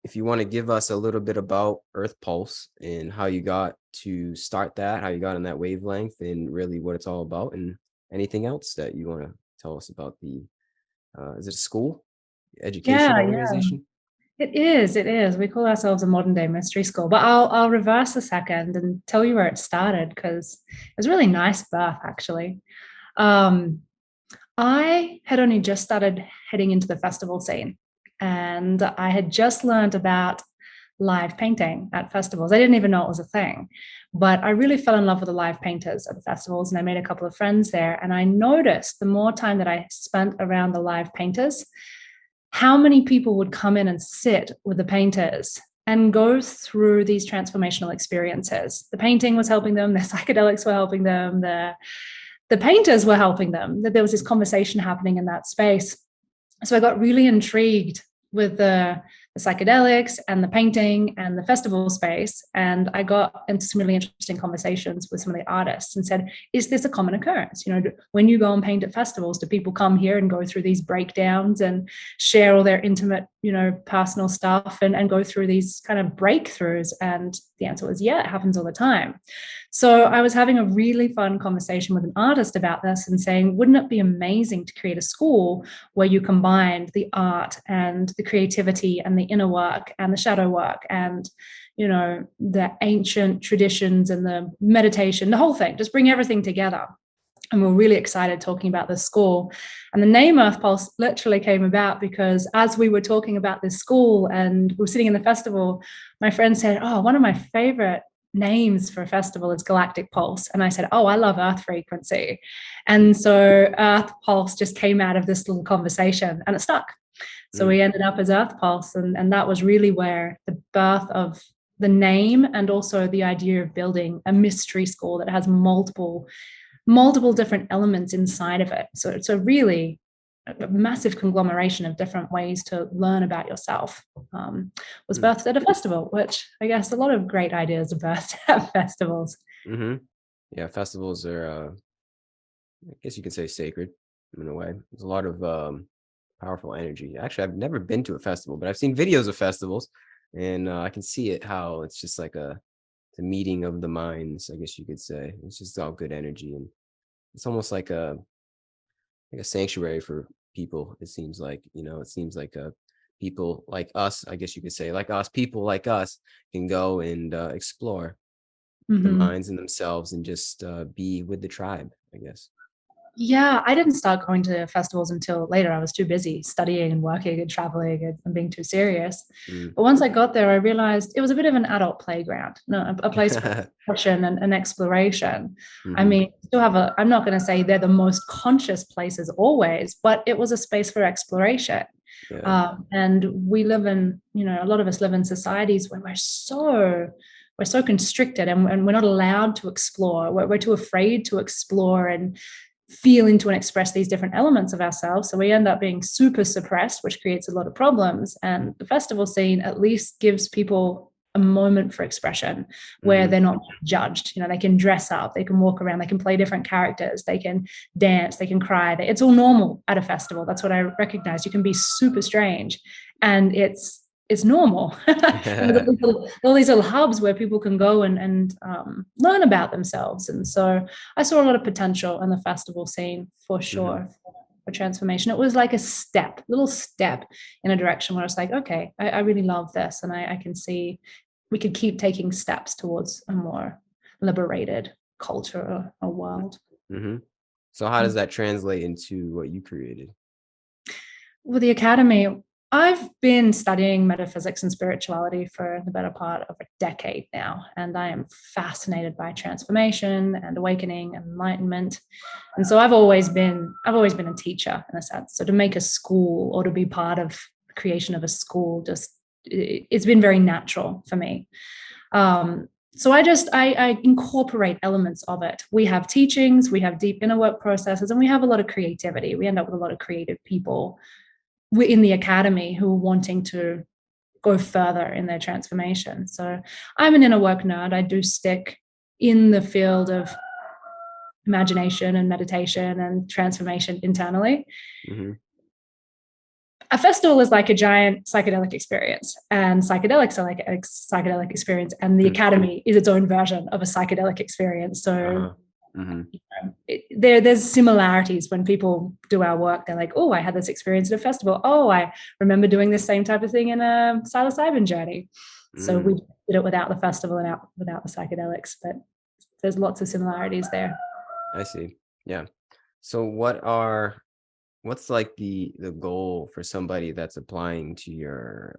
if you want to give us a little bit about Earth Pulse and how you got to start that, how you got in that wavelength, and really what it's all about, and anything else that you want to tell us about the, is it a school, education Yeah, yeah. organization? It is. It is. We call ourselves a modern day mystery school, but I'll reverse a second and tell you where it started because it was a really nice birth, actually. Um, I had only just started heading into the festival scene, and I had just learned about live painting at festivals. I didn't even know it was a thing, but I really fell in love with the live painters at the festivals, and I made a couple of friends there. And I noticed the more time that I spent around the live painters, how many people would come in and sit with the painters and go through these transformational experiences. The painting was helping them, the psychedelics were helping them, the painters were helping them. That there was this conversation happening in that space. So I got really intrigued with the psychedelics and the painting and the festival space. And I got into some really interesting conversations with some of the artists and said, is this a common occurrence? You know, when you go and paint at festivals, do people come here and go through these breakdowns and share all their intimate, you know, personal stuff and go through these kind of breakthroughs? And the answer was, yeah, it happens all the time. So I was having a really fun conversation with an artist about this and saying, wouldn't it be amazing to create a school where you combined the art and the creativity and the inner work and the shadow work and, you know, the ancient traditions and the meditation, the whole thing, just bring everything together. And we're really excited talking about this school. And the name Earth Pulse literally came about because as we were talking about this school and we were sitting in the festival, my friend said, oh, one of my favorite names for a festival is Galactic Pulse. And I said, oh, I love Earth frequency. And so Earth Pulse just came out of this little conversation and it stuck. So Mm. we ended up as Earth Pulse. And that was really where the birth of the name and also the idea of building a mystery school that has multiple different elements inside of it. So it's a really a massive conglomeration of different ways to learn about yourself. Was Mm. birthed at a festival, which I guess a lot of great ideas are birthed at festivals. Hmm. Yeah, festivals are, I guess you could say, sacred in a way. There's a lot of powerful energy. Actually, I've never been to a festival, but I've seen videos of festivals, and I can see it how it's just like the meeting of the minds. I guess you could say it's just all good energy, and it's almost like a sanctuary for people. It seems like, it seems like people like us, I guess you could say, like us, people like us can go and explore the Mm-hmm. minds and themselves and just be with the tribe, I guess. Yeah, I didn't start going to festivals until later. I was too busy studying and working and traveling and being too serious. Mm. But once I got there, I realized it was a bit of an adult playground, no, a place for expression and exploration. I Hmm. mean, still have I'm not going to say they're the most conscious places always, but it was a space for exploration. Yeah. And we live in, you know, a lot of us live in societies where we're so constricted and we're not allowed to explore. We're too afraid to explore and feel into and express these different elements of ourselves. So we end up being super suppressed, which creates a lot of problems. And the festival scene at least gives people a moment for expression where Hmm. they're not judged. You know, they can dress up, they can walk around, they can play different characters, they can dance, they can cry. It's all normal at a festival. That's what I recognize. You can be super strange and it's normal. And there's all these little hubs where people can go and learn about themselves. And so I saw a lot of potential in the festival scene for Hmm. sure for transformation. It was like a little step in a direction where I was like, okay, I really love this. And I can see we could keep taking steps towards a more liberated culture or world. Hmm. So how does that translate into what you created? With the academy, I've been studying metaphysics and spirituality for the better part of a decade now, and I am fascinated by transformation and awakening and enlightenment. And so I've always been a teacher in a sense. So to make a school or to be part of the creation of a school, just it's been very natural for me. So I incorporate elements of it. We have teachings, we have deep inner work processes, and we have a lot of creativity. We end up with a lot of creative people in the academy who are wanting to go further in their transformation. So I'm an inner work nerd. I do stick in the field of imagination and meditation and transformation internally. Hmm. A festival is like a giant psychedelic experience, and psychedelics are like a psychedelic experience, and the Mm, academy is its own version of a psychedelic experience. So uh-huh. Mhm. there's similarities when people do our work. They're like, oh, I had this experience at a festival. Oh, I remember doing this same type of thing in a psilocybin journey. So we Mm, did it without the festival and without the psychedelics, but there's lots of similarities there. I see. Yeah. So what's like the goal for somebody that's applying to your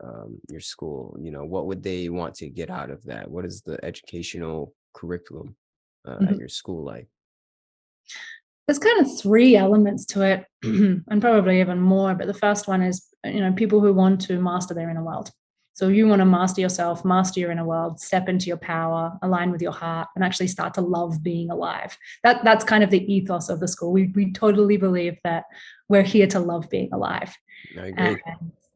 school? What would they want to get out of that? What is the educational curriculum at Mhm. your school like? There's kind of three elements to it, and probably even more. But the first one is, people who want to master their inner world. So you want to master yourself, master your inner world, step into your power, align with your heart, and actually start to love being alive. That's kind of the ethos of the school. We totally believe that we're here to love being alive. I And agree.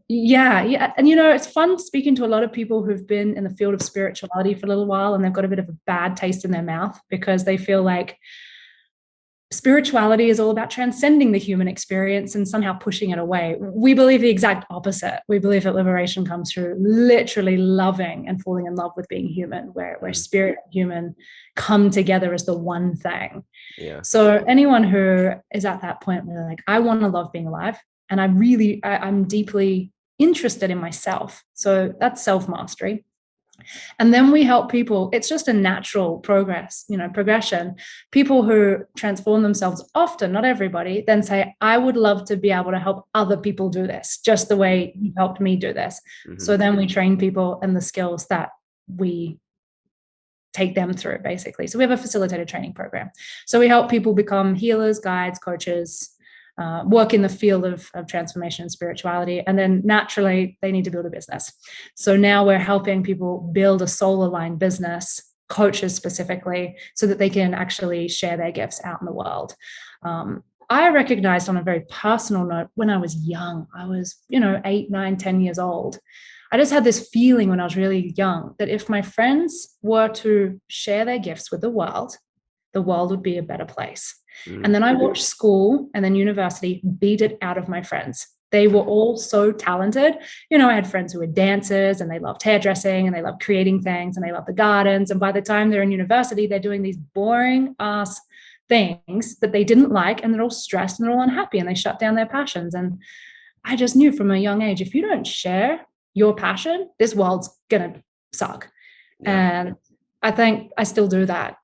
yeah. And it's fun speaking to a lot of people who've been in the field of spirituality for a little while, and they've got a bit of a bad taste in their mouth because they feel like spirituality is all about transcending the human experience and somehow pushing it away. We believe the exact opposite. We believe that liberation comes through literally loving and falling in love with being human, where Mm, spirit and human come together as the one thing. yeah. So anyone who is at that point where they're like, I want to love being alive, and I'm deeply interested in myself. So that's self-mastery. And then we help people. It's just a natural progression. People who transform themselves often, not everybody, then say, I would love to be able to help other people do this, just the way you helped me do this. Hmm. So then we train people in the skills that we take them through, basically. So we have a facilitated training program. So we help people become healers, guides, coaches, work in the field of transformation and spirituality. And then naturally, they need to build a business. So now we're helping people build a soul aligned business, coaches specifically, so that they can actually share their gifts out in the world. I recognized on a very personal note when I was young, I was, 8, 9, 10 years old. I just had this feeling when I was really young that if my friends were to share their gifts with the world would be a better place. And Mm, then I watched school and then university beat it out of my friends. They were all so talented. I had friends who were dancers and they loved hairdressing and they loved creating things and they loved the gardens. And by the time they're in university, they're doing these boring ass things that they didn't like, and they're all stressed and they're all unhappy and they shut down their passions. And I just knew from a young age, if you don't share your passion, this world's gonna suck. yeah. And I think I still do that.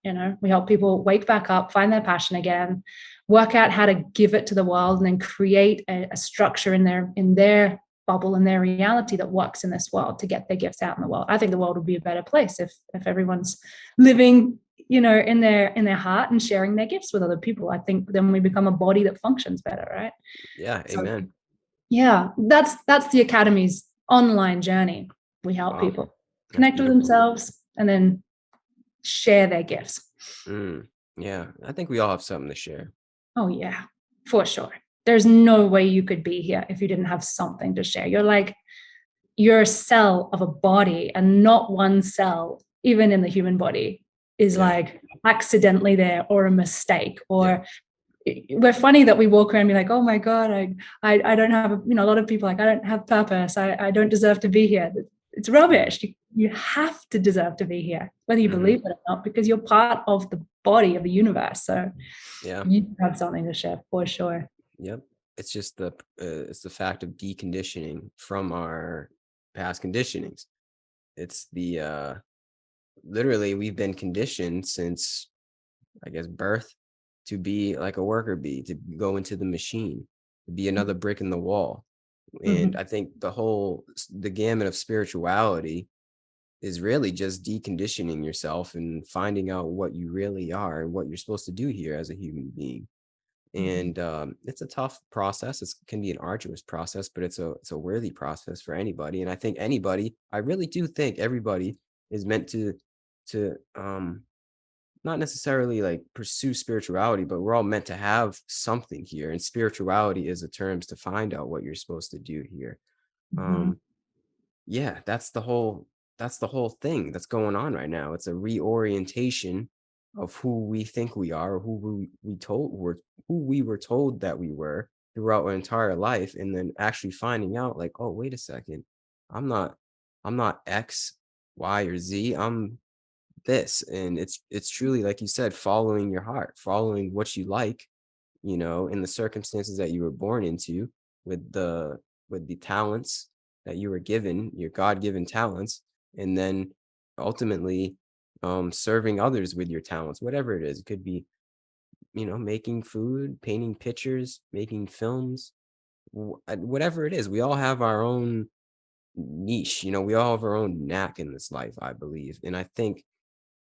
We help people wake back up, find their passion again, work out how to give it to the world, and then create a structure in their bubble, in their reality that works in this world to get their gifts out in the world. I think the world would be a better place if everyone's living, in their heart and sharing their gifts with other people. I think then we become a body that functions better, right? Yeah. So Amen. yeah, that's the academy's online journey. We help Wow. people That's connect with beautiful. themselves and then share their gifts. Mm, yeah. I think we all have something to share. Oh yeah, for sure. There's no way you could be here if you didn't have something to share. You're a cell of a body, and not one cell, even in the human body, is Yeah. like accidentally there or a mistake. Yeah. Or we're funny that we walk around and be like, oh my God, I don't have a lot of people like, I don't have purpose. I don't deserve to be here. It's Mm, rubbish. You have to deserve to be here, whether you hmm. believe it or not, because you're part of the body of the universe. So Yeah. you have something to share for sure. Yep. It's just it's the fact of deconditioning from our past conditionings. It's the literally we've been conditioned since, I guess, birth to be like a worker bee, to go into the machine, to be another brick in the wall. And Mhm. I think the gamut of spirituality is really just deconditioning yourself and finding out what you really are and what you're supposed to do here as a human being. Mhm. And it's a tough process. It can be an arduous process, but it's a worthy process for anybody. And I think anybody, I really do think everybody is meant to not necessarily like pursue spirituality, but we're all meant to have something here. And spirituality is the terms to find out what you're supposed to do here. Mhm. Um, yeah, that's the whole thing that's going on right now. It's a reorientation of who we think we are, or who we were told that we were, throughout our entire life, and then actually finding out like, oh, wait a second, I'm not, I'm not X, Y, or Z. I'm this. And it's truly, like you said, following your heart, following what you like, in the circumstances that you were born into, with the talents that you were given, your God-given talents, and then ultimately serving others with your talents, whatever it is. It could be, making food, painting pictures, making films, whatever it is. We all have our own niche, we all have our own knack in this life, I believe. And I think,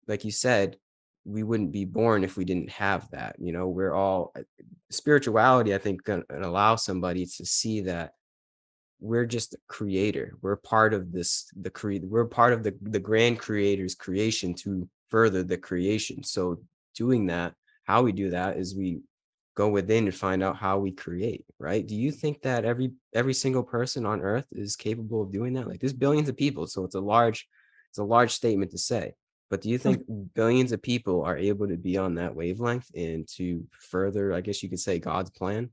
like you said, we wouldn't be born if we didn't have that. We're all spirituality, I think, can allow somebody to see that we're just a creator. We're part of we're part of the grand creator's creation to further the creation. So doing that, how we do that is we go within and find out how we create, right? Do you think that every single person on earth is capable of doing that? Like, there's billions of people, so it's a large statement to say. But do you think billions of people are able to be on that wavelength and to further, I guess you could say, God's plan?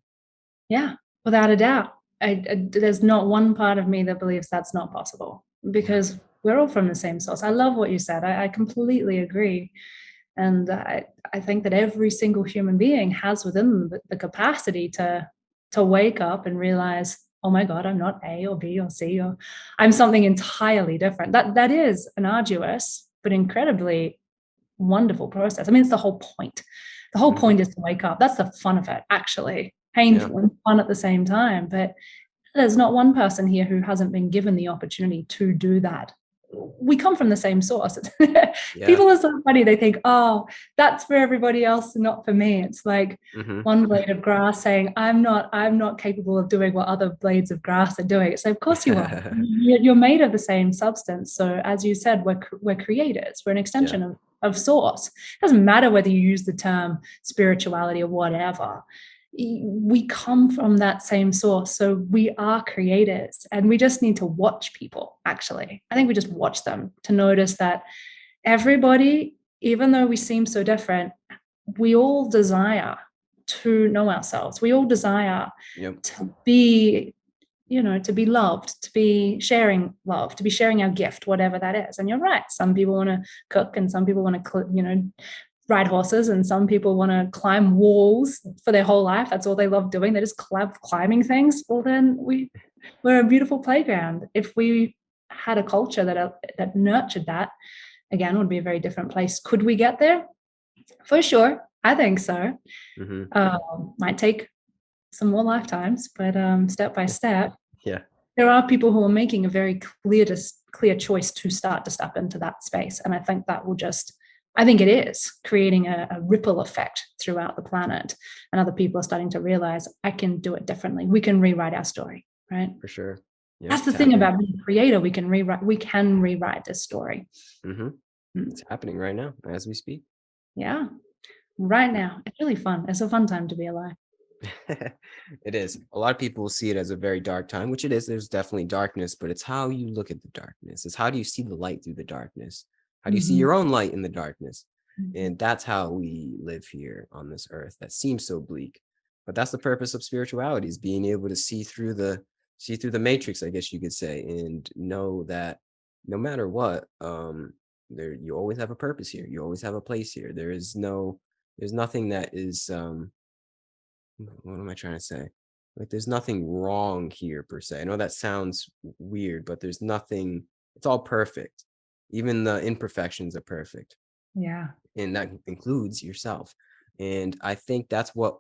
Yeah, without a doubt. There's not one part of me that believes that's not possible Yeah. because we're all from the same source. I love what you said. I completely agree. And I think that every single human being has within them the capacity to wake up and realize, oh my God, I'm not A or B or C, or I'm something entirely different. That is an arduous but incredibly wonderful process. I mean, it's the whole point. The whole Hmm. point is to wake up. That's the fun of it, actually. Yeah. Painful and fun at the same time. But there's not one person here who hasn't been given the opportunity to do that. We come from the same source. Yeah. People are so funny. They think, oh, that's for everybody else and not for me. It's like Hmm. one blade of grass saying, I'm not capable of doing what other blades of grass are doing. So of course you are. You're made of the same substance. So as you said, we're creators. We're an Yeah. extension of source. It doesn't matter whether you use the term spirituality or whatever. We come from that same source. So we are creators and we just need to watch people, actually. I think we just watch them to notice that everybody, even though we seem so different, we all desire to know ourselves. We all desire Yep. to be, to be loved, to be sharing love, to be sharing our gift, whatever that is. And you're right. Some people want to cook and some people want to, ride horses, and some people want to climb walls for their whole life. That's all they love doing. They just climbing things. Well, then we're a beautiful playground. If we had a culture that nurtured that, again, would be a very different place. Could we get there? For sure, I think so. Hmm. Might take some more lifetimes, but step by step, Yeah. there are people who are making a very clear choice to start to step into that space, and I think that will just, I think it is creating a ripple effect throughout the planet, and other people are starting to realize I can do it differently. We can rewrite our story, right? For sure. Yep. That's the It's thing happening. about being a creator. We can rewrite this story. Hmm. Mm, It's happening right now as we speak. yeah, right now it's really fun. It's a fun time to be alive. It is. A lot of people will see it as a very dark time, which it is. There's definitely darkness, but it's how you look at the darkness. It's how do you see the light through the darkness? How do you see Mhm, your own light in the darkness? mhm, And that's how we live here on this earth that seems so bleak. But that's the purpose of spirituality, is being able to see through the matrix, I guess you could say, and know that no matter what, there you always have a purpose here. You always have a place here. There's nothing that is what am I trying to say? Like, there's nothing wrong here per se. I know that sounds weird, but there's nothing, it's all perfect. Even the imperfections are perfect. yeah. And that includes yourself. And I think that's what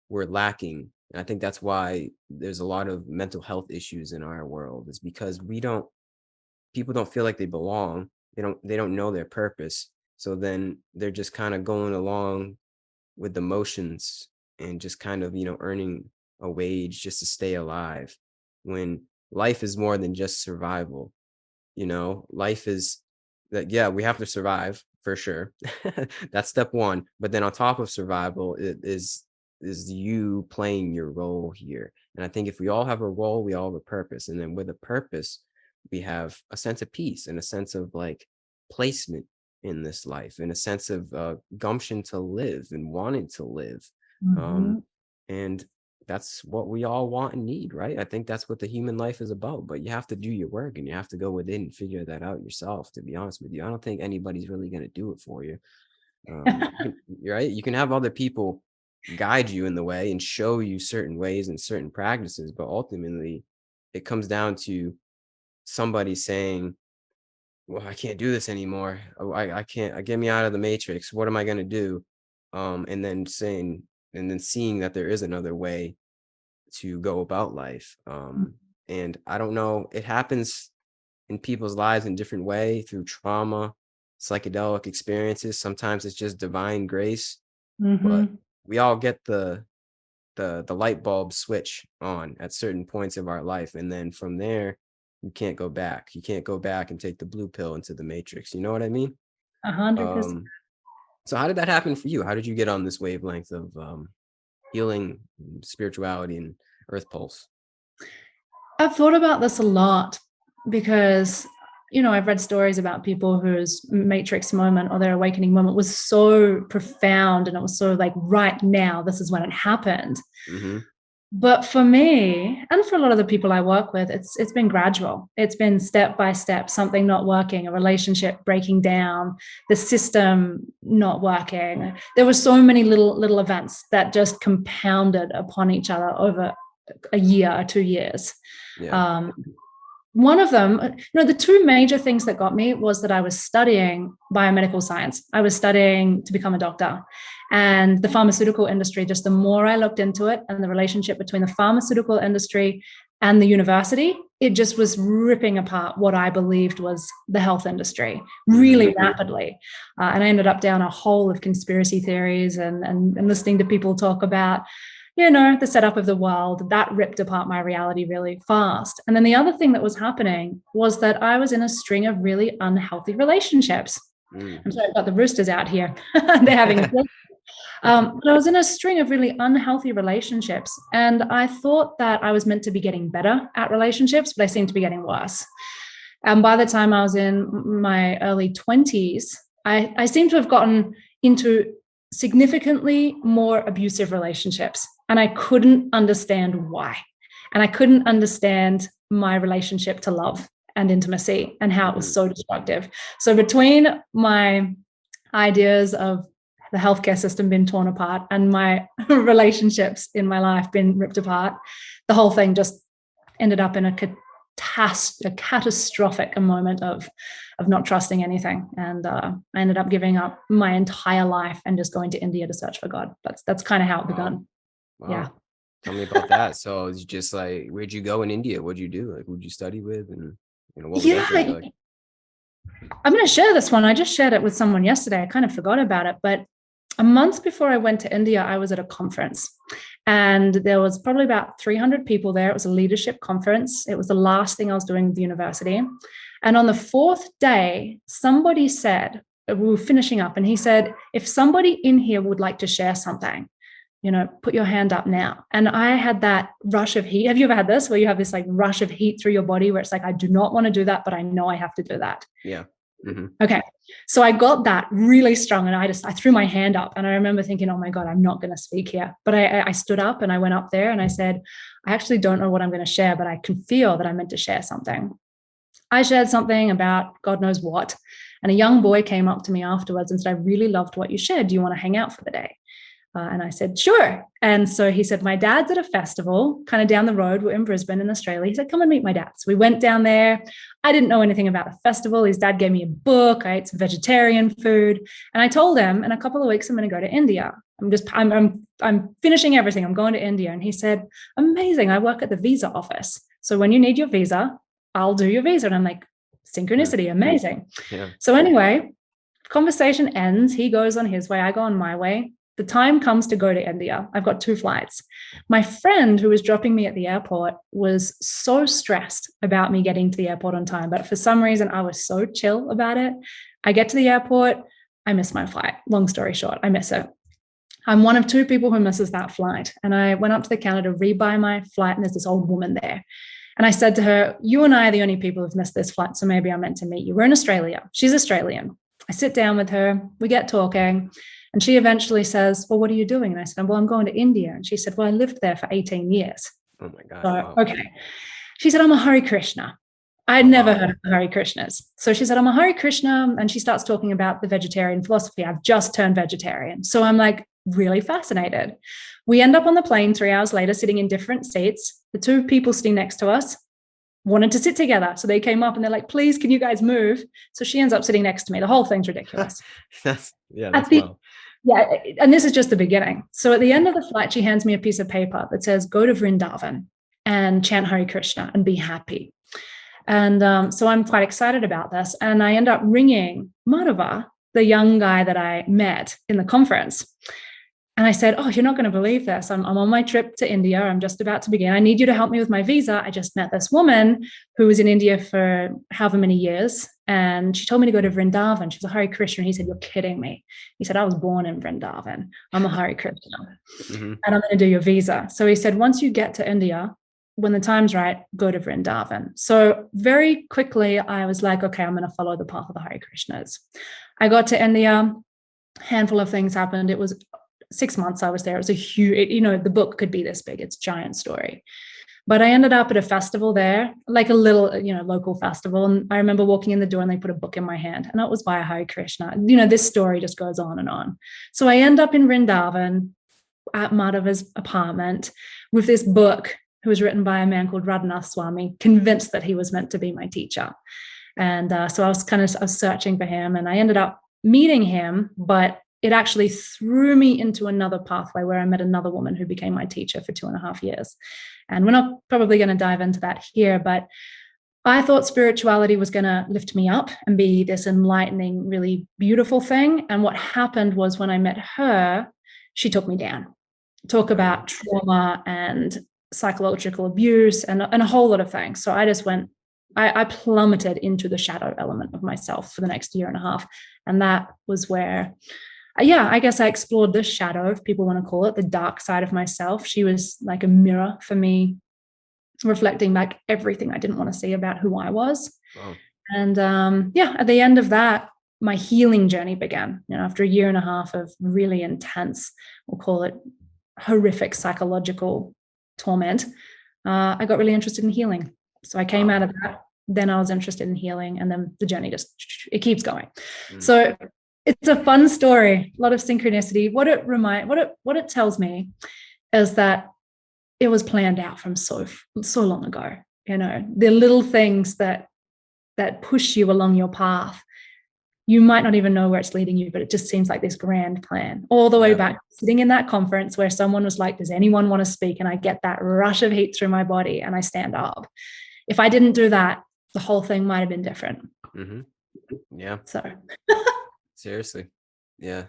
we're lacking. And I think that's why there's a lot of mental health issues in our world, is because people don't feel like they belong. They don't know their purpose. So then they're just kind of going along with the motions and just kind of, earning a wage just to stay alive, when life is more than just survival. Life is that, yeah, we have to survive for sure. That's step one. But then on top of survival, it is you playing your role here. And I think if we all have a role, we all have a purpose. And then with a purpose, we have a sense of peace and a sense of like placement in this life, and a sense of gumption to live and wanting to live. Um, Mhm. and that's what we all want and need, right? I think that's what the human life is about. But you have to do your work and you have to go within and figure that out yourself, to be honest with you. I don't think anybody's really going to do it for you. You're right. You can have other people guide you in the way and show you certain ways and certain practices, but ultimately it comes down to somebody saying, well, I can't do this anymore. Oh, I can't, get me out of the matrix. What am I going to do? And then saying, and then seeing that there is another way to go about life. And I don't know, it happens in people's lives in different way through trauma, psychedelic experiences. Sometimes it's just divine grace, but Mhm. we all get the light bulb switch on at certain points of our life, and then from there you can't go back. You can't go back and take the blue pill into the matrix. You know what I mean? 100%. Um, so how did that happen for you? How did you get on this wavelength of healing, spirituality, and earth pulse? I've thought about this a lot because, I've read stories about people whose matrix moment or their awakening moment was so profound and it was so like right now, this is when it happened. Mm-hmm. But for me, and for a lot of the people I work with, it's been gradual. It's been step by step, something not working, a relationship breaking down, the system not working. There were so many little events that just compounded upon each other over a year or 2 years. Yeah. Um, One of them, the two major things that got me was that I was studying biomedical science. I was studying to become a doctor. And the pharmaceutical industry, just the more I looked into it and the relationship between the pharmaceutical industry and the university, it just was ripping apart what I believed was the health industry Mm-hmm. really rapidly. And I ended up down a hole of conspiracy theories and listening to people talk about the setup of the world. That ripped apart my reality really fast. And then the other thing that was happening was that I was in a string of really unhealthy relationships. Mm. I'm sorry about the roosters out here. They're having a but I was in a string of really unhealthy relationships. And I thought that I was meant to be getting better at relationships, but I seemed to be getting worse. And by the time I was in my early 20s, I seemed to have gotten into significantly more abusive relationships. And I couldn't understand why. And I couldn't understand my relationship to love and intimacy and how it was Mm. so destructive. So between my ideas of the healthcare system being torn apart and my relationships in my life being ripped apart, the whole thing just ended up in a catastrophic moment of not trusting anything. And I ended up giving up my entire life and just going to India to search for God. That's kind of how it Wow. began. Yeah. Wow. Tell me about that. So it's just like, where'd you go in India? What'd you do? Like, who'd you study with? And, what was that journey Yeah. like? I'm going to share this one. I just shared it with someone yesterday. I kind of forgot about it. But a month before I went to India, I was at a conference and there was probably about 300 people there. It was a leadership conference. It was the last thing I was doing with the university. And on the fourth day, somebody said, we were finishing up, and he said, if somebody in here would like to share something, put your hand up now. And I had that rush of heat. Have you ever had this where you have this like rush of heat through your body where it's like, I do not want to do that, but I know I have to do that? Yeah. Mm-hmm. Okay. So I got that really strong and I threw my hand up and I remember thinking, oh my God, I'm not going to speak here. But I stood up and I went up there and I said, I actually don't know what I'm going to share, but I can feel that I'm meant to share something. I shared something about God knows what. And a young boy came up to me afterwards and said, I really loved what you shared. Do you want to hang out for the day? And I said, sure. And so he said, my dad's at a festival kind of down the road. We're in Brisbane in Australia. He said, come and meet my dad. So we went down there. I didn't know anything about the festival. His dad gave me a book. I ate some vegetarian food. And I told him in a couple of weeks, I'm going to go to India. I'm finishing everything. I'm going to India. And he said, amazing. I work at the visa office. So when you need your visa, I'll do your visa. And I'm like, synchronicity, amazing. Yeah. So anyway, conversation ends. He goes on his way. I go on my way. The time comes to go to India. I've got 2 flights. My friend who was dropping me at the airport was so stressed about me getting to the airport on time, but for some reason I was so chill about it. I get to the airport, I miss my flight. Long story short, I miss it. I'm one of 2 people who misses that flight. And I went up to the counter to rebuy my flight and there's this old woman there. And I said to her, you and I are the only people who've missed this flight, so maybe I'm meant to meet you. We're in Australia. She's Australian. I sit down with her, we get talking. And she eventually says, well, what are you doing? And I said, well, I'm going to India. And she said, well, I lived there for 18 years. Oh my God. So, Wow. okay. She said, I'm a Hare Krishna. I had Oh never wow. heard of the Hare Krishnas. So she said, I'm a Hare Krishna. And she starts talking about the vegetarian philosophy. I've just turned vegetarian. So I'm like really fascinated. We end up on the plane 3 hours later, sitting in different seats. The two people sitting next to us wanted to sit together. So they came up and they're like, please, can you guys move? So she ends up sitting next to me. The whole thing's ridiculous. That's wild. Yeah, and this is just the beginning. So at the end of the flight, she hands me a piece of paper that says, go to Vrindavan and chant Hare Krishna and be happy. And so I'm quite excited about this. And I end up ringing Madhava, the young guy that I met in the conference. And I said, oh, you're not going to believe this. I'm on my trip to India. I'm just about to begin. I need you to help me with my visa. I just met this woman who was in India for however many years. And she told me to go to Vrindavan. She was a Hare Krishna. He said, you're kidding me. He said, I was born in Vrindavan. I'm a Hare Krishna. And I'm going to do your visa. So he said, once you get to India, when the time's right, go to Vrindavan. So very quickly, I was like, okay, I'm going to follow the path of the Hare Krishnas. I got to India. A handful of things happened. It was 6 months I was there. It was a huge, the book could be this big. It's a giant story. But I ended up at a festival there, like a little, local festival. And I remember walking in the door and they put a book in my hand and it was by Hare Krishna. This story just goes on and on. So I end up in Vrindavan at Madhava's apartment with this book, who was written by a man called Radhanath Swami, convinced that he was meant to be my teacher. And so I was searching for him and I ended up meeting him, but it actually threw me into another pathway where I met another woman who became my teacher for 2.5 years. And we're not probably going to dive into that here, but I thought spirituality was going to lift me up and be this enlightening, really beautiful thing. And what happened was when I met her, she took me down. Talk about trauma and psychological abuse and a whole lot of things. So I just I plummeted into the shadow element of myself for the next 1.5 years. And that was where I guess I explored the shadow, if people want to call it, the dark side of myself. She was like a mirror for me, reflecting back everything I didn't want to see about who I was. Wow. And at the end of that, my healing journey began. After 1.5 years of really intense, we'll call it horrific psychological torment, I got really interested in healing. So I came out of that. Then I was interested in healing, and then the journey it keeps going. So it's a fun story, a lot of synchronicity. What it tells me is that it was planned out from so long ago. The little things that push you along your path. You might not even know where it's leading you, but it just seems like this grand plan. All the way back, sitting in that conference where someone was like, does anyone want to speak? And I get that rush of heat through my body and I stand up. If I didn't do that, the whole thing might have been different. Yeah. So seriously. Yeah.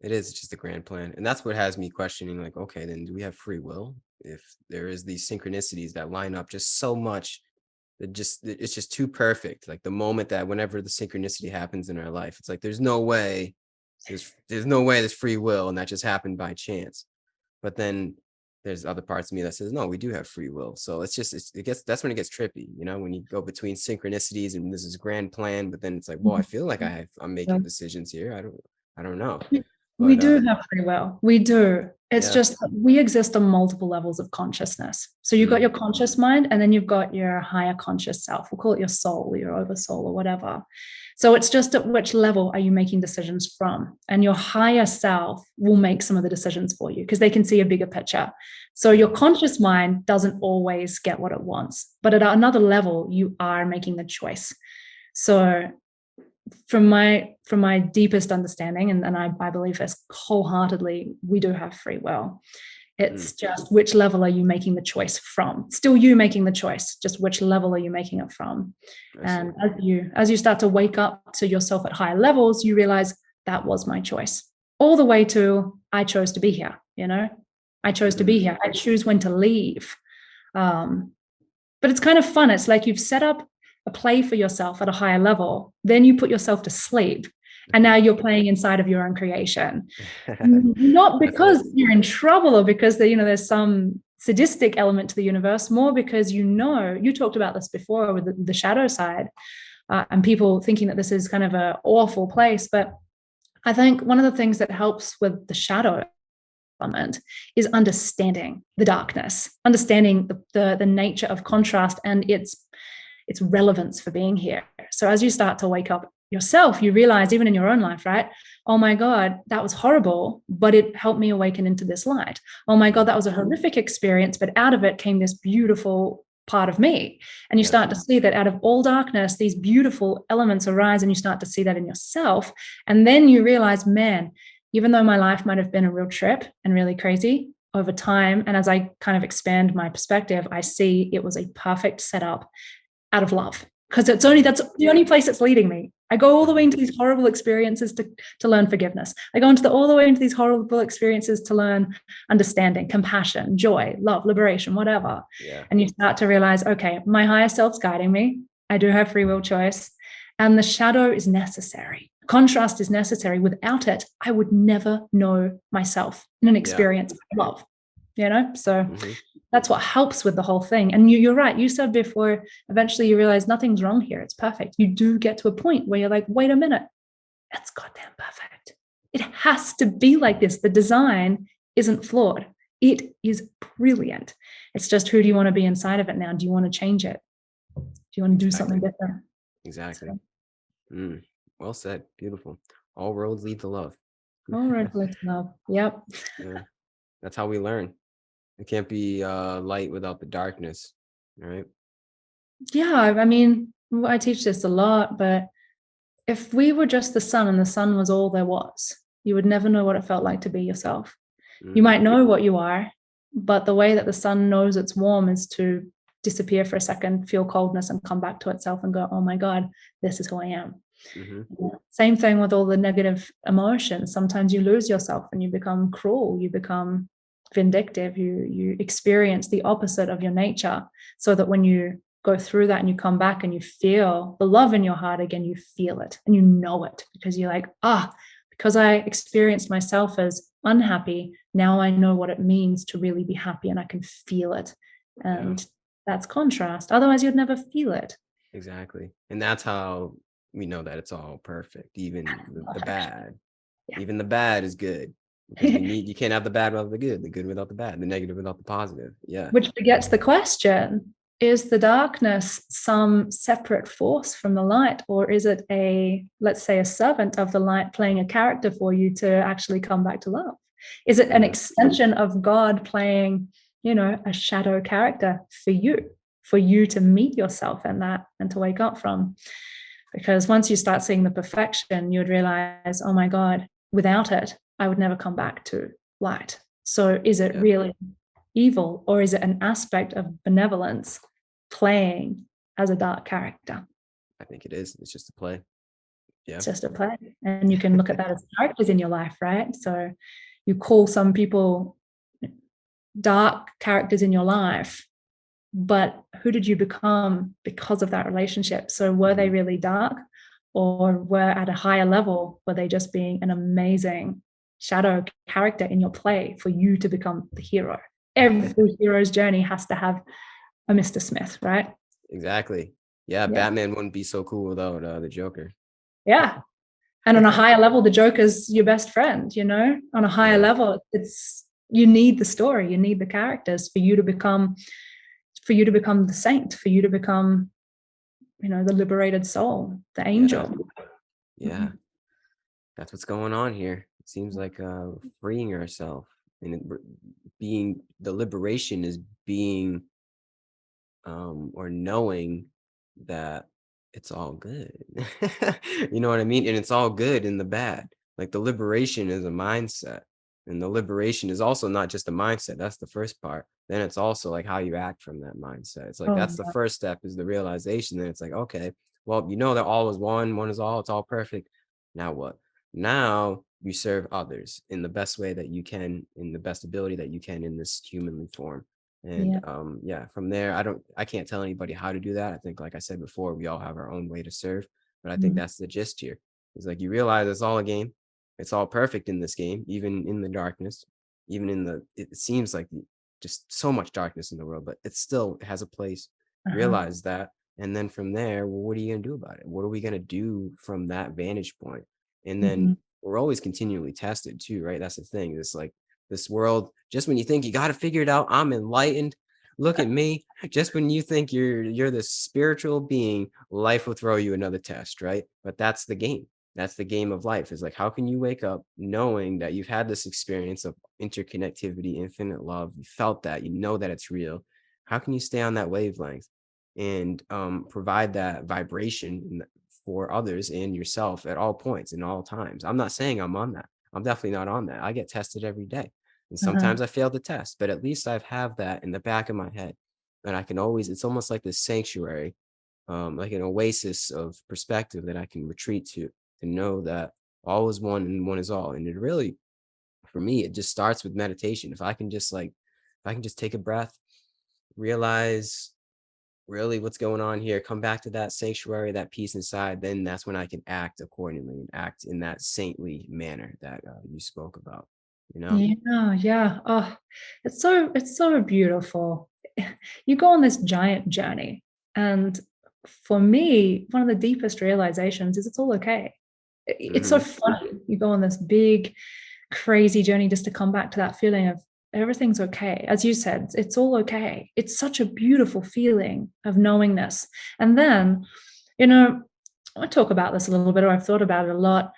It is just a grand plan. And that's what has me questioning, like, okay, then do we have free will? If there is these synchronicities that line up just so much, it's just too perfect. Like the moment that whenever the synchronicity happens in our life, it's like there's no way there's free will, and that just happened by chance. But then there's other parts of me that says, no, we do have free will. So that's when it gets trippy, when you go between synchronicities and this is grand plan, but then it's like, well, I feel like I'm making decisions here. I don't know. We do have free will. We do. It's just that we exist on multiple levels of consciousness. So you've got your conscious mind, and then you've got your higher conscious self. We'll call it your soul, your oversoul, or whatever. So it's just at which level are you making decisions from? And your higher self will make some of the decisions for you because they can see a bigger picture. So your conscious mind doesn't always get what it wants, but at another level, you are making the choice. So from my deepest understanding, and I believe this wholeheartedly, we do have free will. It's just which level are you making the choice from? Still you making the choice, just which level are you making it from? And as you start to wake up to yourself at higher levels, you realize that was my choice. All the way to I chose to be here, I chose to be here. I choose when to leave. But it's kind of fun. It's like you've set up a play for yourself at a higher level, then you put yourself to sleep, and now you're playing inside of your own creation. Not because you're in trouble or because there's some sadistic element to the universe, more because you talked about this before with the shadow side, and people thinking that this is kind of an awful place, but I think one of the things that helps with the shadow element is understanding the darkness, understanding the nature of contrast and its relevance for being here. So as you start to wake up yourself, you realize, even in your own life, right? Oh my God, that was horrible, but it helped me awaken into this light. Oh my God, that was a horrific experience, but out of it came this beautiful part of me. And you Yeah. start to see that out of all darkness, these beautiful elements arise, and you start to see that in yourself. And then you realize, man, even though my life might have been a real trip and really crazy over time, and as I kind of expand my perspective, I see it was a perfect setup out of love, because that's the only place it's leading me. I go all the way into these horrible experiences to learn forgiveness. I go into all the way into these horrible experiences to learn understanding, compassion, joy, love, liberation, whatever. Yeah. And you start to realize, okay, my higher self's guiding me. I do have free will choice, and the shadow is necessary. Contrast is necessary. Without it, I would never know myself in an Yeah. experience of love. So Hmm. that's what helps with the whole thing. And you're right. You said before, eventually you realize nothing's wrong here. It's perfect. You do get to a point where you're like, wait a minute, that's goddamn perfect. It has to be like this. The design isn't flawed. It is brilliant. It's just, who do you want to be inside of it now? Do you want to change it? Do you want to do something Exactly. different? Exactly. So, Mm. Well said. Beautiful. All roads lead to love. all right, let's love. Yep. Yeah. That's how we learn. It can't be light without the darkness. Right. Yeah. I mean, I teach this a lot, but if we were just the sun and the sun was all there was, you would never know what it felt like to be yourself. You Mm. might know what you are, but the way that the sun knows it's warm is to disappear for a second, feel coldness, and come back to itself and go, oh my God, this is who I am. Mm-hmm. Same thing with all the negative emotions. Sometimes you lose yourself and you become cruel, you become vindictive, you experience the opposite of your nature, so that when you go through that and you come back and you feel the love in your heart again, you feel it and you know it, because you're like, because I experienced myself as unhappy, now I know what it means to really be happy, and I can feel it. Yeah. And that's contrast. Otherwise, you'd never feel it. Exactly. And that's how we know that it's all perfect, even the bad. Even the bad is good, because Yeah. you can't have the bad without the good without the bad, the negative without the positive. Yeah. Which begets the question, is the darkness some separate force from the light, or is it let's say, a servant of the light playing a character for you to actually come back to love? Is it an Yeah. extension of God playing, a shadow character for you to meet yourself in that and to wake up from? Because once you start seeing the perfection, you would realize, oh my God, without it, I would never come back to light. So is it Yeah. really evil, or is it an aspect of benevolence playing as a dark character? I think it is. It's just a play. Yeah. It's just a play. And you can look at that as characters in your life, right? So you call some people dark characters in your life, but who did you become because of that relationship? So were they Hmm. really dark, or were at a higher level, were they just being an amazing shadow character in your play for you to become the hero? Every hero's journey has to have a Mr. Smith, right? Exactly. Yeah. Yeah. Batman wouldn't be so cool without the Joker. Yeah. And on a higher level, the Joker's your best friend, On a higher Yeah. level, you need the story, you need the characters for you to become the saint, for you to become, the liberated soul, the Yeah. angel. Yeah. That's what's going on here. It seems like freeing ourselves, and being the liberation is being or knowing that it's all good. You know what I mean? And it's all good in the bad. Like the liberation is a mindset. And the liberation is also not just a mindset. That's the first part. Then it's also like how you act from that mindset. It's like Oh, that's the first step, is the realization. Then it's like, okay, well, you know that all is one is all, it's all perfect. Now what? Now you serve others in the best way that you can, in the best ability that you can in this humanly form. And yeah. yeah, from there, I can't tell anybody how to do that. I think, like I said before, we all have our own way to serve, but I think Mhm. that's the gist here. It's like you realize it's all a game. It's all perfect in this game, even in the darkness, even in it seems like just so much darkness in the world, but it still has a place. Uh-huh. Realize that. And then from there, well, what are you going to do about it? What are we going to do from that vantage point? And then Mhm. we're always continually tested too, right? That's the thing. It's like this world, just when you think you got to figure it out, I'm enlightened. Look at me. Just when you think you're this spiritual being, life will throw you another test, right? But that's the game. That's the game of life. Is like, how can you wake up knowing that you've had this experience of interconnectivity, infinite love? You felt that, you know that it's real. How can you stay on that wavelength and provide that vibration for others and yourself at all points in all times? I'm not saying I'm on that. I'm definitely not on that. I get tested every day. And Uh-huh. sometimes I fail the test, but at least I have that in the back of my head. And I can always, it's almost like this sanctuary, like an oasis of perspective that I can retreat to know that all is one and one is all. And it really, for me, it just starts with meditation. If I can just like, if I can just take a breath, realize really what's going on here, come back to that sanctuary, that peace inside, then that's when I can act accordingly and act in that saintly manner that you spoke about, you know? Yeah, yeah. Oh, it's so beautiful. You go on this giant journey, and for me, one of the deepest realizations is it's all okay. It's so Hmm. funny. You go on this big, crazy journey just to come back to that feeling of everything's okay. As you said, it's all okay. It's such a beautiful feeling of knowingness. And then, you know, I talk about this a little bit, or I've thought about it a lot.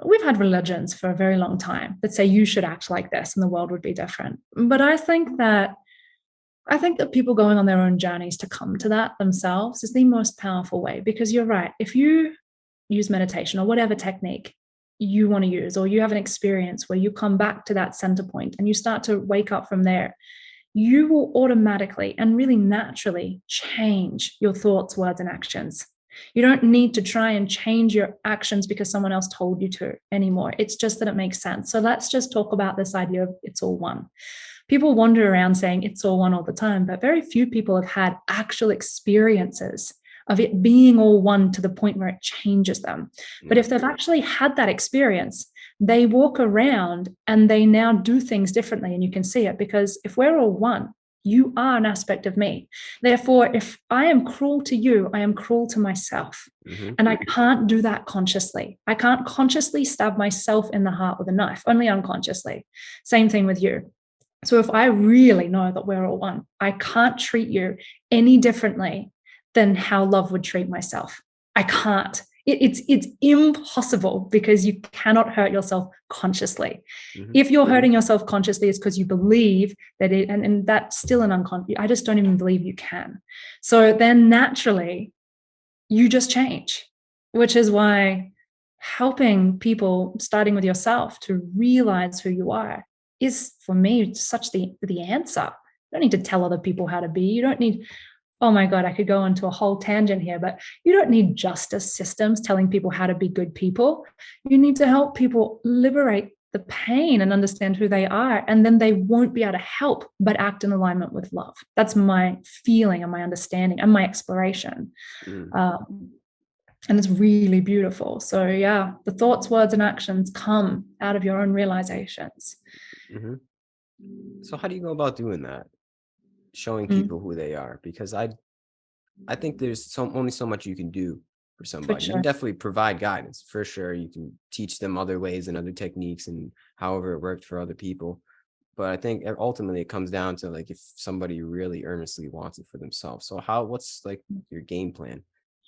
We've had religions for a very long time that say you should act like this and the world would be different. But I think that people going on their own journeys to come to that themselves is the most powerful way, because you're right. If you use meditation or whatever technique you want to use, or you have an experience where you come back to that center point and you start to wake up from there, you will automatically and really naturally change your thoughts, words, and actions. You don't need to try and change your actions because someone else told you to anymore. It's just that it makes sense. So let's just talk about this idea of it's all one. People wander around saying it's all one all the time, but very few people have had actual experiences of it being all one to the point where it changes them. But Yeah. if they've actually had that experience, they walk around and they now do things differently. And you can see it, because if we're all one, you are an aspect of me. Therefore, if I am cruel to you, I am cruel to myself. Hmm. And I can't do that consciously. I can't consciously stab myself in the heart with a knife, only unconsciously. Same thing with you. So if I really know that we're all one, I can't treat you any differently than how love would treat myself. I can't. It's impossible, because you cannot hurt yourself consciously. Hmm. If you're hurting yourself consciously, it's because you believe that it, and that's still an unconscious. I just don't even believe you can. So then naturally, you just change, which is why helping people, starting with yourself, to realize who you are is, for me, such the answer. You don't need to tell other people how to be. You don't need, oh my God, I could go into a whole tangent here, but you don't need justice systems telling people how to be good people. You need to help people liberate the pain and understand who they are. And then they won't be able to help but act in alignment with love. That's my feeling and my understanding and my exploration. Hmm. Um, and it's really beautiful. So, yeah, the thoughts, words, and actions come out of your own realizations. Hmm. So how do you go about doing that? Showing Mm, people who they are? Because I think there's only so much you can do for for somebody. You can sure. definitely provide guidance for sure. You can teach them other ways and other techniques and however it worked for other people. But I think ultimately it comes down to like if somebody really earnestly wants it for themselves. So what's like your game plan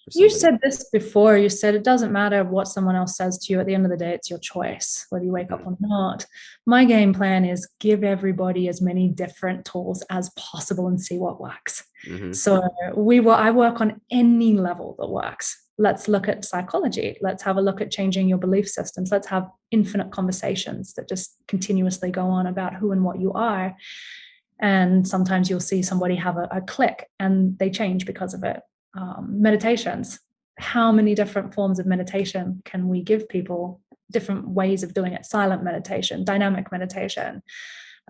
for You somebody? said this before. You said it doesn't matter what someone else says to you. At the end of the day, it's your choice, whether you wake up Hmm. or not. My game plan is give everybody as many different tools as possible and see what works. Hmm. So I work on any level that works. Let's look at psychology. Let's have a look at changing your belief systems. Let's have infinite conversations that just continuously go on about who and what you are. And sometimes you'll see somebody have a click and they change because of it. Meditations. How many different forms of meditation can we give people? Different ways of doing it: silent meditation, dynamic meditation,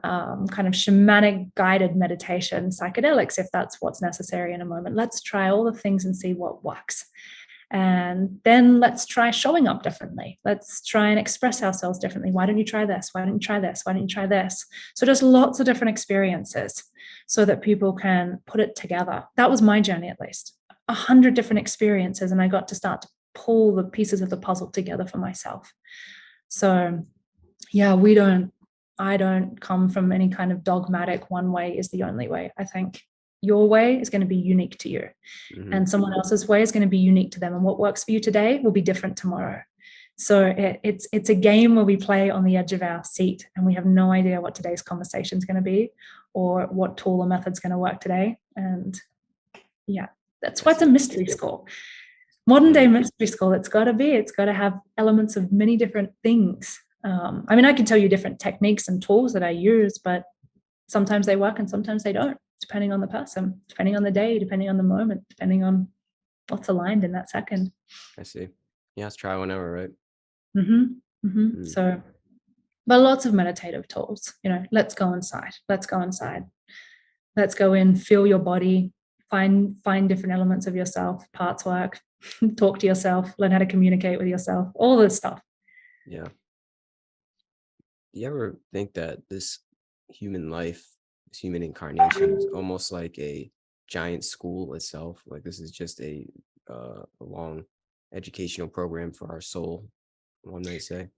kind of shamanic guided meditation, psychedelics, if that's what's necessary in a moment. Let's try all the things and see what works. And then let's try showing up differently. Let's try and express ourselves differently. Why don't you try this? Why don't you try this? Why don't you try this? So just lots of different experiences so that people can put it together. That was my journey, at least 100 different experiences. And I got to start to pull the pieces of the puzzle together for myself. So yeah, we don't, I don't come from any kind of dogmatic one way is the only way. I think your way is going to be unique to you, Hmm. and someone else's way is going to be unique to them. And what works for you today will be different tomorrow. So it's a game where we play on the edge of our seat, and we have no idea what today's conversation is going to be, or what tool or method's going to work today. And yeah, that's I why it's a see. mystery school. Modern day Mm, mystery school, it's got to have elements of many different things. I mean, I can tell you different techniques and tools that I use, but sometimes they work and sometimes they don't, depending on the person, depending on the day, depending on the moment, depending on what's aligned in that second. I see. Yeah, let's try whenever, right? Mm, So, but lots of meditative tools, let's go inside, let's go inside, let's go in, feel your body, find different elements of yourself, parts work, talk to yourself, learn how to communicate with yourself, all this stuff. yeah. Do you ever think that this human life, this human incarnation, is almost like a giant school itself? Like this is just a long educational program for our soul, one might say.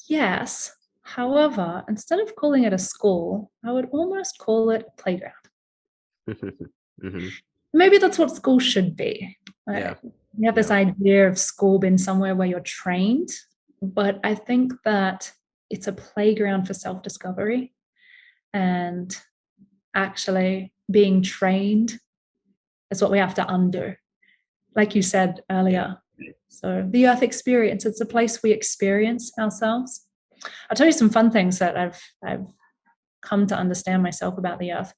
Yes. However, instead of calling it a school, I would almost call it a playground. Hmm. Maybe that's what school should be. Yeah. We have this Yeah. idea of school being somewhere where you're trained, but I think that it's a playground for self discovery, and actually being trained is what we have to undo, like you said Yeah. earlier. So, the earth experience, it's a place we experience ourselves. I'll tell you some fun things that I've come to understand myself about the earth.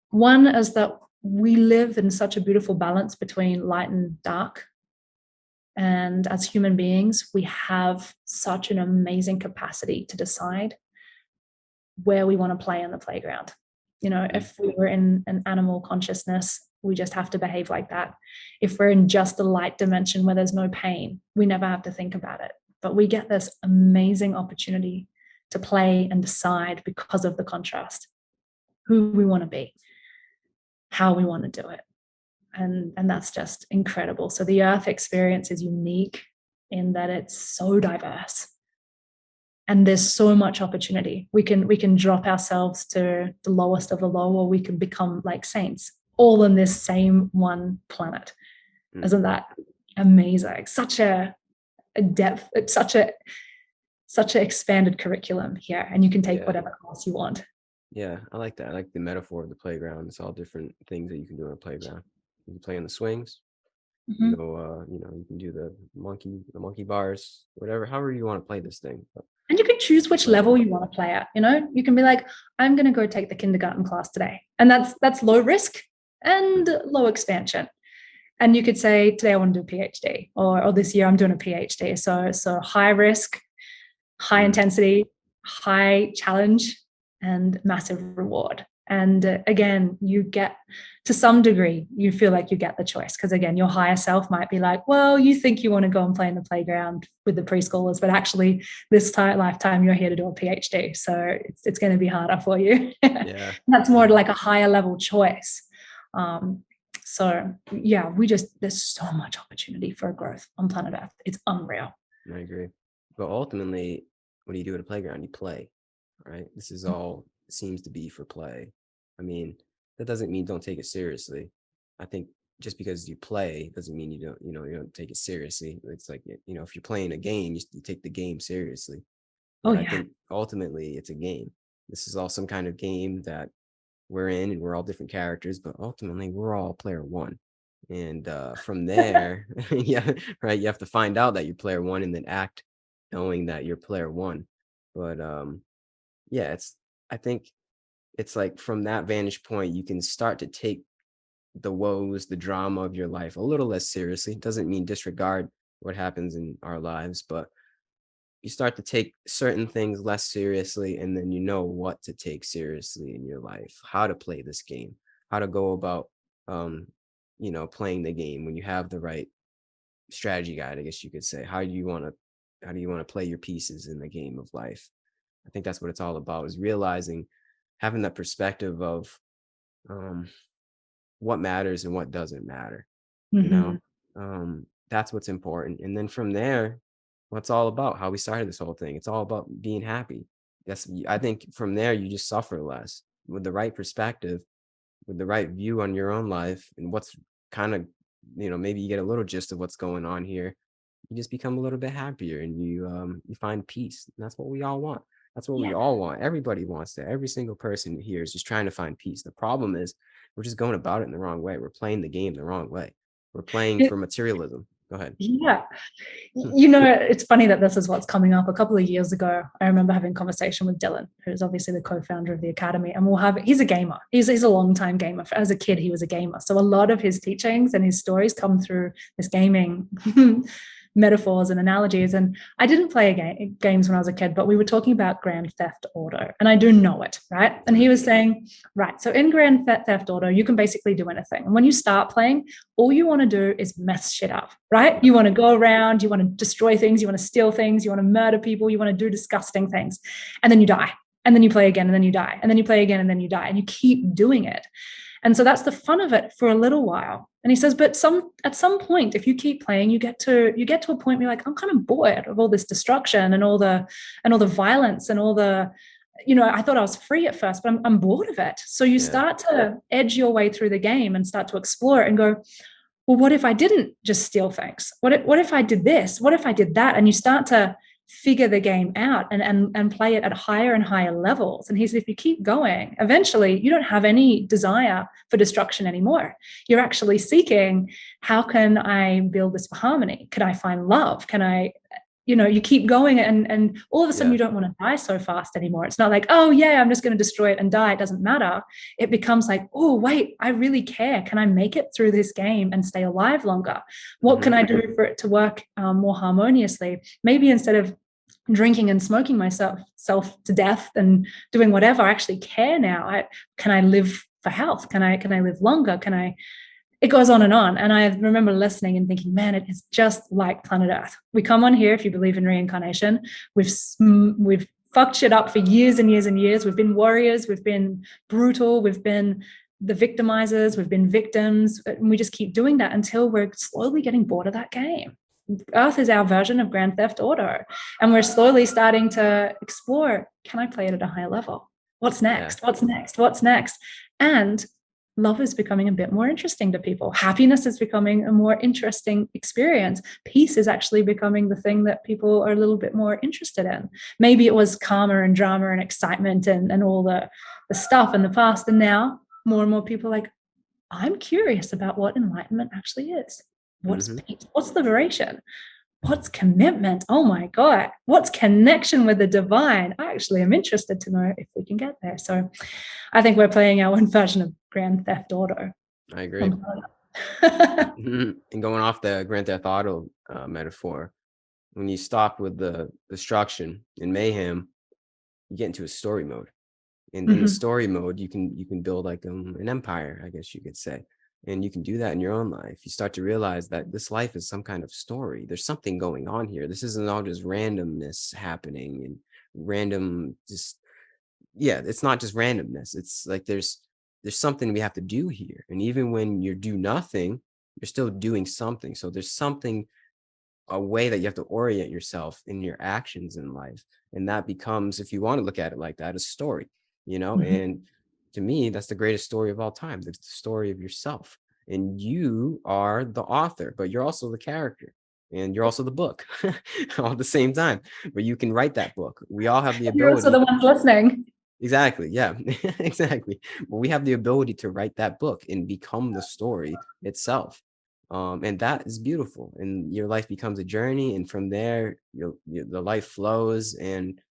One is that we live in such a beautiful balance between light and dark. And as human beings, we have such an amazing capacity to decide where we want to play in the playground. Mhm. If we were in an animal consciousness, we just have to behave like that. If we're in just a light dimension where there's no pain, we never have to think about it. But we get this amazing opportunity to play and decide because of the contrast, who we want to be, how we want to do it. And that's just incredible. So the earth experience is unique in that it's so diverse, and there's so much opportunity. We can drop ourselves to the lowest of the low, or we can become like saints, all in this same one planet. Mm. Isn't that amazing? Such a depth, it's such an expanded curriculum here, and you can take Yeah. whatever class you want. Yeah. I like that. I like the metaphor of the playground. It's all different things that you can do on a playground. You can play on the swings. You Mhm. go, you can do the monkey bars, whatever, however you want to play this thing. But And you can choose which level playground. you want to play at. You can be like, I'm going to go take the kindergarten class today, and that's low risk and Mm, low expansion. And you could say, today I want to do a PhD, or this year I'm doing a PhD. So high risk, high mm, intensity, high challenge, and massive reward. And again, you get, to some degree, you feel like you get the choice, because again, your higher self might be like, well, you think you want to go and play in the playground with the preschoolers, but actually this lifetime you're here to do a PhD. So it's going to be harder for you. yeah. That's more Yeah. like a higher level choice. Um, so yeah, there's so much opportunity for growth on planet Earth. It's unreal. I agree. But ultimately, what do you do at a playground? You play, right? This is all seems to be for play. I mean, that doesn't mean don't take it seriously. I think just because you play doesn't mean you don't take it seriously. It's like, if you're playing a game, you take the game seriously. Oh But I yeah. think ultimately it's a game. This is all some kind of game that we're in, and we're all different characters, but ultimately we're all player one. And from there, yeah, right, you have to find out that you're player one and then act knowing that you're player one. But yeah, I think it's like from that vantage point, you can start to take the woes, the drama of your life a little less seriously. Doesn't mean disregard what happens in our lives, but you start to take certain things less seriously, and then you know what to take seriously in your life, how to play this game, how to go about um playing the game when you have the right strategy guide, I guess you could say. How do you want to play your pieces in the game of life? I think that's what it's all about, is realizing, having that perspective of um what matters and what doesn't matter, you Mm-hmm. know that's what's important. And then from there, what it's all about, how we started this whole thing. It's all about being happy. That's I think from there you just suffer less with the right perspective, with the right view on your own life and what's kind of, maybe you get a little gist of what's going on here. You just become a little bit happier and you find peace. And that's what we all want. That's what we Yeah. all want. Everybody wants that. Every single person here is just trying to find peace. The problem is we're just going about it in the wrong way. We're playing the game the wrong way. We're playing for materialism. Go ahead. Yeah. You know, it's funny that this is what's coming up. A couple of years ago, I remember having a conversation with Dylan, who's obviously the co-founder of the Academy, and he's a gamer. He's a long time gamer. As a kid, he was a gamer. So a lot of his teachings and his stories come through this gaming metaphors and analogies. And I didn't play games when I was a kid, but we were talking about Grand Theft Auto, and I do know it, right? And he was saying, right, so in Grand Theft Auto, you can basically do anything. And when you start playing, all you want to do is mess shit up, right? You want to go around, you want to destroy things, you want to steal things, you want to murder people, you want to do disgusting things. And then you die. And then you play again, and then you die. And then you play again, and then you die. And you keep doing it. And so that's the fun of it for a little while. And he says, but at some point, if you keep playing, you get to a point where you're like, I'm kind of bored of all this destruction and all the violence and all the, I thought I was free at first, but I'm bored of it. So you Yeah. start to edge your way through the game and start to explore it and go, well, what if I didn't just steal things? What if I did this? What if I did that? And you start to figure the game out and play it at higher and higher levels. And he said, if you keep going, eventually you don't have any desire for destruction anymore. You're actually seeking, how can I build this for harmony? Can I find love? Can I, you keep going and all of a sudden Yeah. you don't want to die so fast anymore. It's not like, oh yeah, I'm just going to destroy it and die. It doesn't matter. It becomes like, oh wait, I really care. Can I make it through this game and stay alive longer? What can Hmm. I do for it to work more harmoniously? Maybe instead of drinking and smoking myself to death and doing whatever, I actually care now. Can I live for health? Can I live longer? Can I It goes on. And I remember listening and thinking, man, it is just like planet Earth. We come on here, if you believe in reincarnation, we've fucked shit up for years and years and years. We've been warriors, we've been brutal, we've been the victimizers, we've been victims, and we just keep doing that until we're slowly getting bored of that game. Earth is our version of Grand Theft Auto, and we're slowly starting to explore, can I play it at a higher level? What's Yeah. next? What's next? What's next? And love is becoming a bit more interesting to people. Happiness is becoming a more interesting experience. Peace is actually becoming the thing that people are a little bit more interested in. Maybe it was karma and drama and excitement and all the stuff in the past. And now more and more people are like, I'm curious about what enlightenment actually is. What's Hmm. peace? What's liberation? What's commitment? Oh my God. What's connection with the divine? I actually am interested to know if we can get there. So I think we're playing our own version of Grand Theft Auto. I agree. Mhm. And going off the Grand Theft Auto metaphor, when you stop with the destruction and mayhem, you get into a story mode. And in the Mhm. story mode, you can build like an empire, I guess you could say. And you can do that in your own life. You start to realize that this life is some kind of story. There's something going on here. This isn't all just randomness happening and random just yeah, it's not just randomness. It's like there's something we have to do here. And even when you do nothing, you're still doing something. So there's something a way that you have to orient yourself in your actions in life. And that becomes, if you want to look at it like that, a story. Mhm. And to me, that's the greatest story of all time. It's the story of yourself. And you are the author, but you're also the character. And you're also the book all at the same time. But you can write that book. We all have the You're also ability. the ones listening. Exactly. Yeah, exactly. But we have the ability to write that book and become the story itself. And that is beautiful. And your life becomes a journey. And from there, the life flows and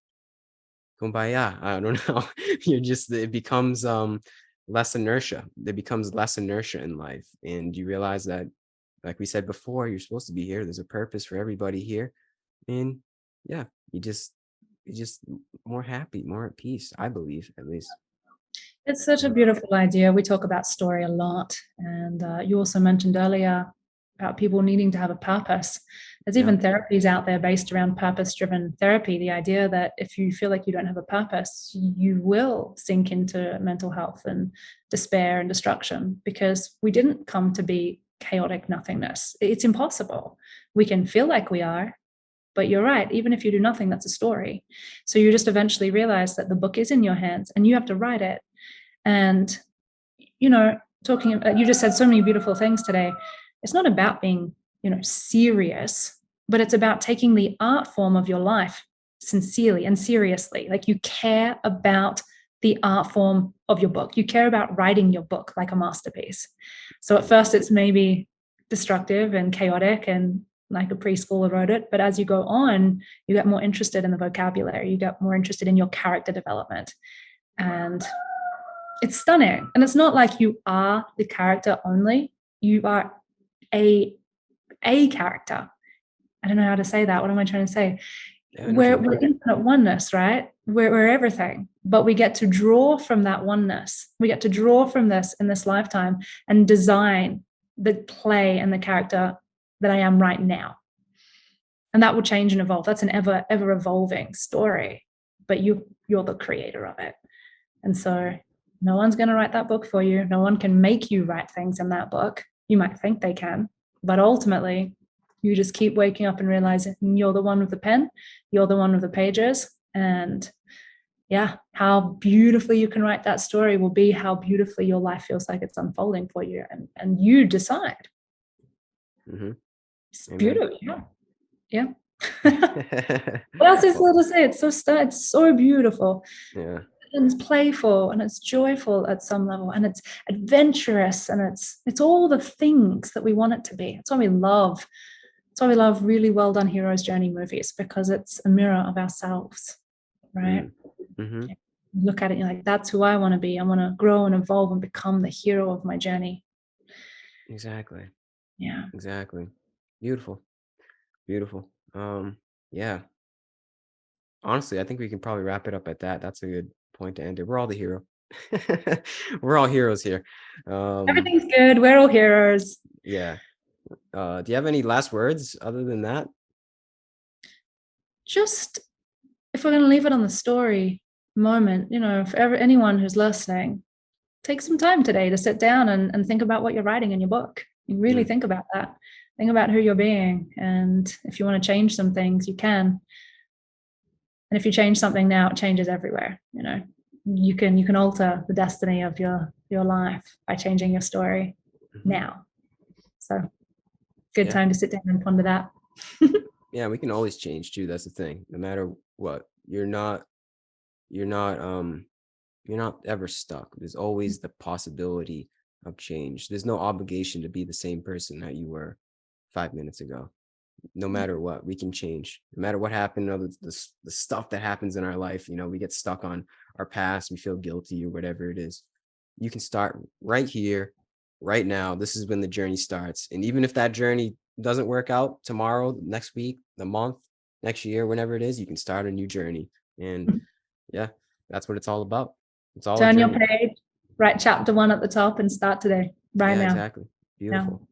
kumbaya. I don't know. It becomes less inertia. There becomes less inertia in life. And you realize that, like we said before, you're supposed to be here. There's a purpose for everybody here. And yeah, you just more happy, more at peace, I believe, at least. It's such a Mhm. beautiful idea. We talk about story a lot. And you also mentioned earlier about people needing to have a purpose. There's Yeah. even therapies out there based around purpose driven therapy. The idea that if you feel like you don't have a purpose, you will sink into mental health and despair and destruction because we didn't come to be chaotic nothingness. It's impossible. We can feel like we are, But you're right, even if you do nothing, that's a story. So you just eventually realize that the book is in your hands and you have to write it. And, you know, you just said so many beautiful things today. It's not about being, serious, but it's about taking the art form of your life sincerely and seriously. Like you care about the art form of your book. You care about writing your book like a masterpiece. So at first it's maybe destructive and chaotic and like a preschooler wrote it. But as you go on, you get more interested in the vocabulary, you get more interested in your character development. And it's stunning. And it's not like you are the character only, you are a character. I don't know how to say that. What am I trying to say? Yeah, I know what you We're infinite oneness, right? We're everything, but we get to draw from that oneness. We get to draw from this in this lifetime and design the play and the character that I am right now. And that will change and evolve. That's an ever evolving story, but you're the creator of it. And so no one's going to write that book for you. No one can make you write things in that book. You might think they can, but ultimately you just keep waking up and realizing you're the one with the pen, you're the one with the pages. And yeah, how beautifully you can write that story will be how beautifully your life feels like it's unfolding for you. And you decide. Mm-hmm. It's Amen. beautiful. Yeah. Yeah. What else is Well, there to say? It's so beautiful. yeah. And it's playful and it's joyful at some level and it's adventurous and it's all the things that we want it to be. It's why we love really well done hero's journey movies, because it's a mirror of ourselves, right? Mm. Mm-hmm. Look at it, you're like, that's who I want to be. I want to grow and evolve and become the hero of my journey. Exactly. Yeah. Exactly. Beautiful. Beautiful. Yeah. Honestly, I think we can probably wrap it up at that. That's a good point to end it. We're all the hero. We're all heroes here. Um, Everything's good. We're all heroes. yeah. Do you have any last words other than that? Just if we're going to leave it on the story moment, for anyone who's listening, take some time today to sit down and think about what you're writing in your book. You really Mm, think about that. Think about who you're being. And if you want to change some things, you can. And if you change something now, it changes everywhere. You can alter the destiny of your life by changing your story mhm. now. So good Yeah. time to sit down and ponder that. Yeah, we can always change too. That's the thing. No matter what, you're not you're not ever stuck. There's always the possibility of change. There's no obligation to be the same person that you were 5 minutes ago. No matter what, we can change. No matter what happened, the stuff that happens in our life, we get stuck on our past, we feel guilty or whatever it is. You can start right here, right now. This is when the journey starts. And even if that journey doesn't work out tomorrow, next week, the month, next year, whenever it is, you can start a new journey. And yeah, that's what it's all about. It's all a Turn your journey. page, write chapter 1 at the top, and start today, right Yeah, now. exactly. Now. Beautiful.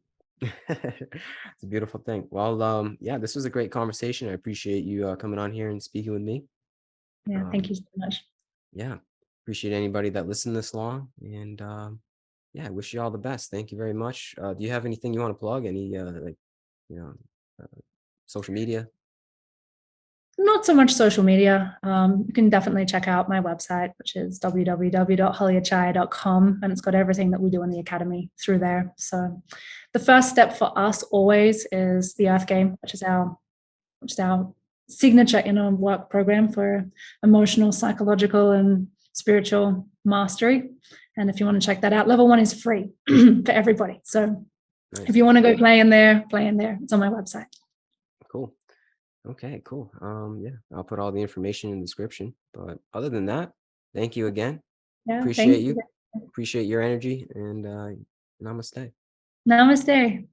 It's a beautiful thing. Well, yeah, this was a great conversation. I appreciate you coming on here and speaking with me. Yeah. Thank Um, you so much. yeah, appreciate anybody that listened this long. And yeah, I wish you all the best. Thank you very much. Do you have anything you want to plug? Any like, you know, uh, social media? Not so much social media. You can definitely check out my website, which is www.holyachaya.com, and it's got everything that we do in the academy through there. So, the first step for us always is the Earth Game, which is our signature inner work program for emotional, psychological, and spiritual mastery. And if you want to check that out, level 1 is free for everybody. So, if Nice. you want to go play in there, play in there. It's on my website. Cool. Okay, cool. Yeah, I'll put all the information in the description. But other than that, thank you again. Yeah. Appreciate Thank you. you. Appreciate your energy and namaste. Namaste.